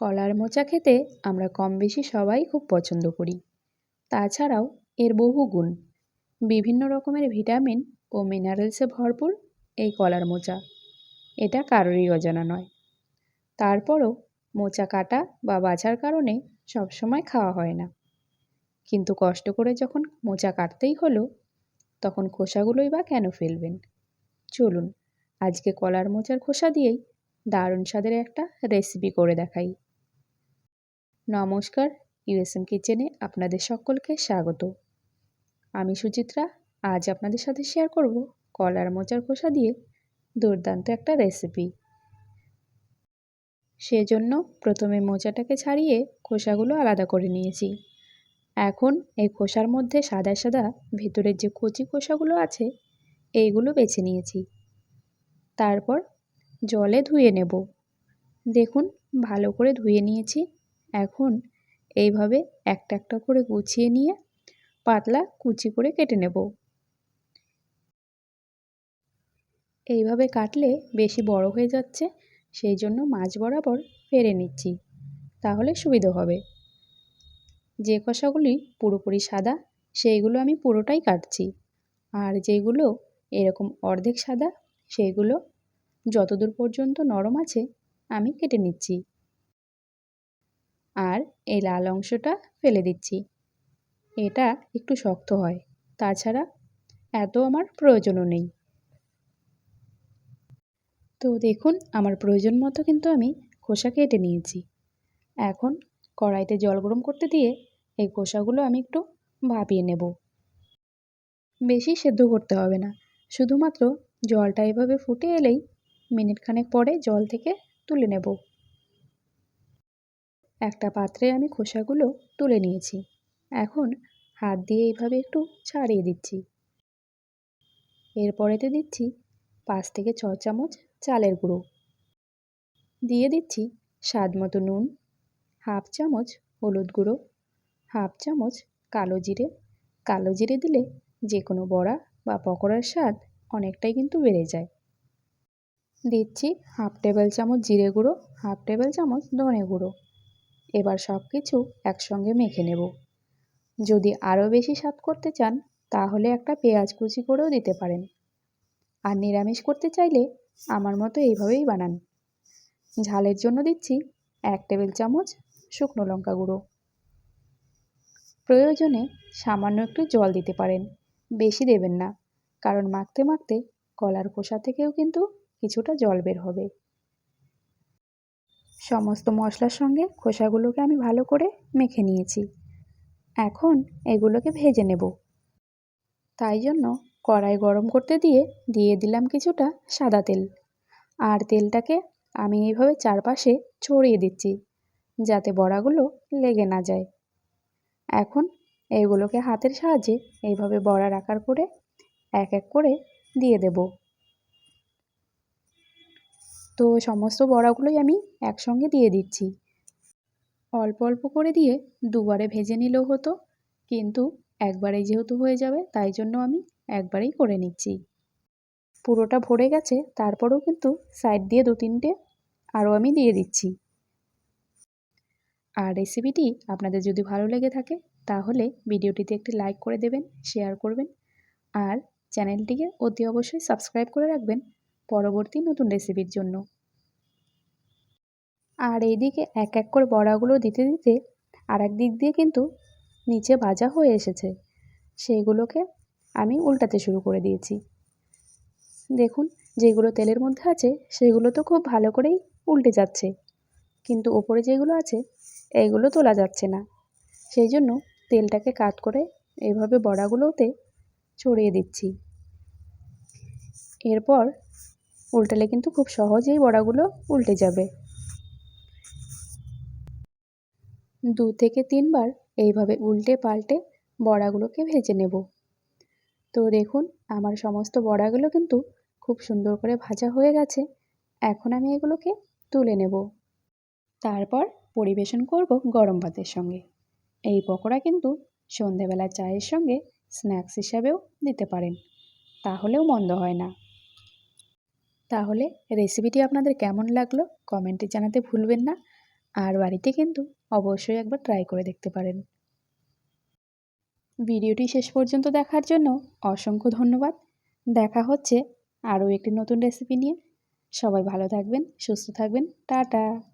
কলার মোচা খেতে আমরা কম বেশি সবাই খুব পছন্দ করি। তাছাড়াও এর বহু গুণ, বিভিন্ন রকমের ভিটামিন ও মিনারেলসে ভরপুর এই কলার মোচা। এটা কারোরই অজানা নয়। তারপরও মোচা কাটা বা বাছার কারণে সবসময় খাওয়া হয় না। কিন্তু কষ্ট করে যখন মোচা কাটতেই হলো, তখন খোসাগুলোই বা কেন ফেলবেন? চলুন আজকে কলার মোচার খোসা দিয়েই দারুণ স্বাদের একটা রেসিপি করে দেখাই। নমস্কার, ইউএসএম কিচেনে আপনাদের সকলকে স্বাগত। আমি সুচিত্রা। আজ আপনাদের সাথে শেয়ার করব কলার মোচার খোসা দিয়ে দুর্দান্ত একটা রেসিপি। সেজন্য প্রথমে মোচাটাকে ছাড়িয়ে খোসাগুলো আলাদা করে নিয়েছি। এখন এই খোসার মধ্যে সাদা সাদা ভেতরের যে কচি খোসাগুলো আছে এইগুলো বেছে নিয়েছি। তারপর জলে ধুয়ে নেব। দেখুন ভালো করে ধুয়ে নিয়েছি। এখন এইভাবে একটা একটা করে গুছিয়ে নিয়ে পাতলা কুচি করে কেটে নেব। এইভাবে কাটলে বেশি বড় হয়ে যাচ্ছে, সেই জন্য মাঝ বরাবর পেরে নিচ্ছি, তাহলে সুবিধা হবে। যে খোসাগুলি পুরোপুরি সাদা সেইগুলো আমি পুরোটাই কাটছি, আর যেগুলো এরকম অর্ধেক সাদা সেইগুলো যতদূর পর্যন্ত নরম আছে আমি কেটে নিচ্ছি। আর এই লাল অংশটা ফেলে দিচ্ছি, এটা একটু শক্ত হয়, তাছাড়া এত আমার প্রয়োজনও নেই। তো দেখুন আমার প্রয়োজন মতো কিন্তু আমি খোসা কেটে নিয়েছি। এখন কড়াইতে জল গরম করতে দিয়ে এই খোসাগুলো আমি একটু ভাপিয়ে নেব। বেশি সেদ্ধ করতে হবে না, শুধুমাত্র জলটা এভাবে ফুটে এলেই মিনিট খানেক পরে জল থেকে তুলে নেব। একটা পাত্রে আমি খোসাগুলো তুলে নিয়েছি। এখন হাত দিয়ে এইভাবে একটু ছাড়িয়ে দিচ্ছি। এরপরেতে দিচ্ছি 5 থেকে 6 চামচ চালের গুঁড়ো, দিয়ে দিচ্ছি স্বাদ মতো নুন, হাফ চামচ হলুদ গুঁড়ো, হাফ চামচ কালো জিরে। কালো জিরে দিলে যে কোনো বড়া বা পকোড়ার স্বাদ অনেকটাই কিন্তু বেড়ে যায়। দিচ্ছি হাফ টেবিল চামচ জিরে গুঁড়ো, হাফ টেবিল চামচ ধনে গুঁড়ো। এবার সব কিছু একসঙ্গে মেখে নেব। যদি আরও বেশি স্বাদ করতে চান তাহলে একটা পেঁয়াজ কুচি করেও দিতে পারেন। আর নিরামিষ করতে চাইলে আমার মতো এইভাবেই বানান। ঝালের জন্য দিচ্ছি 1 টেবিল চামচ শুকনো লঙ্কা গুঁড়ো। প্রয়োজনে সামান্য একটু জল দিতে পারেন, বেশি দেবেন না, কারণ মাখতে মাখতে কলার খোসা থেকেও কিন্তু কিছুটা জল বের হবে। সমস্ত মশলার সঙ্গে খোসাগুলোকে আমি ভালো করে মেখে নিয়েছি। এখন এগুলোকে ভেজে নেব। তাই জন্য কড়াই গরম করতে দিয়ে দিলাম কিছুটা সাদা তেল। আর তেলটাকে আমি এইভাবে চারপাশে ছড়িয়ে দিচ্ছি, যাতে বড়াগুলো লেগে না যায়। এখন এইগুলোকে হাতের সাহায্যে এইভাবে বড়ার আকার করে এক এক করে দিয়ে দেব। তো সমস্ত বড়াগুলোই আমি একসঙ্গে দিয়ে দিচ্ছি। অল্প অল্প করে দিয়ে দুবারে ভেজে নিলেও হতো, কিন্তু একবারেই যেহেতু হয়ে যাবে তাই জন্য আমি একবারেই করে নিচ্ছি। পুরোটা ভরে গেছে, তারপরেও কিন্তু সাইড দিয়ে 2-3টে আরও আমি দিয়ে দিচ্ছি। আর রেসিপিটি আপনাদের যদি ভালো লেগে থাকে তাহলে ভিডিওটিতে একটি লাইক করে দেবেন, শেয়ার করবেন, আর চ্যানেলটিকে অতি অবশ্যই সাবস্ক্রাইব করে রাখবেন পরবর্তী নতুন রেসিপির জন্য। আর এইদিকে এক এক করে বড়াগুলো দিতে দিতে আর এক দিক দিয়ে কিন্তু নিচে ভাজা হয়ে এসেছে, সেইগুলোকে আমি উল্টাতে শুরু করে দিয়েছি। দেখুন যেগুলো তেলের মধ্যে আছে সেগুলো তো খুব ভালো করেই উল্টে যাচ্ছে, কিন্তু ওপরে যেগুলো আছে এইগুলো তোলা যাচ্ছে না। সেই জন্য তেলটাকে কাট করে এইভাবে বড়াগুলোতে ছড়িয়ে দিচ্ছি। এরপর উল্টালে কিন্তু খুব সহজেই বড়াগুলো উল্টে যাবে। 2 থেকে 3 বার এইভাবে উল্টে পাল্টে বড়াগুলোকে ভেজে নেব। তো দেখুন আমার সমস্ত বড়াগুলো কিন্তু খুব সুন্দর করে ভাজা হয়ে গেছে। এখন আমি এগুলোকে তুলে নেব। তারপর পরিবেশন করব গরম ভাতের সঙ্গে। এই পকোড়া কিন্তু সন্ধেবেলা চায়ের সঙ্গে স্ন্যাক্স হিসাবেও দিতে পারেন, তাহলেও মন্দ হয় না। তাহলে রেসিপিটি আপনাদের কেমন লাগলো কমেন্টে জানাতে ভুলবেন না। আর বাড়িতে কিন্তু অবশ্যই একবার ট্রাই করে দেখতে পারেন। ভিডিওটি শেষ পর্যন্ত দেখার জন্য অসংখ্য ধন্যবাদ। দেখা হচ্ছে আরও একটি নতুন রেসিপি নিয়ে। সবাই ভালো থাকবেন, সুস্থ থাকবেন। টাটা।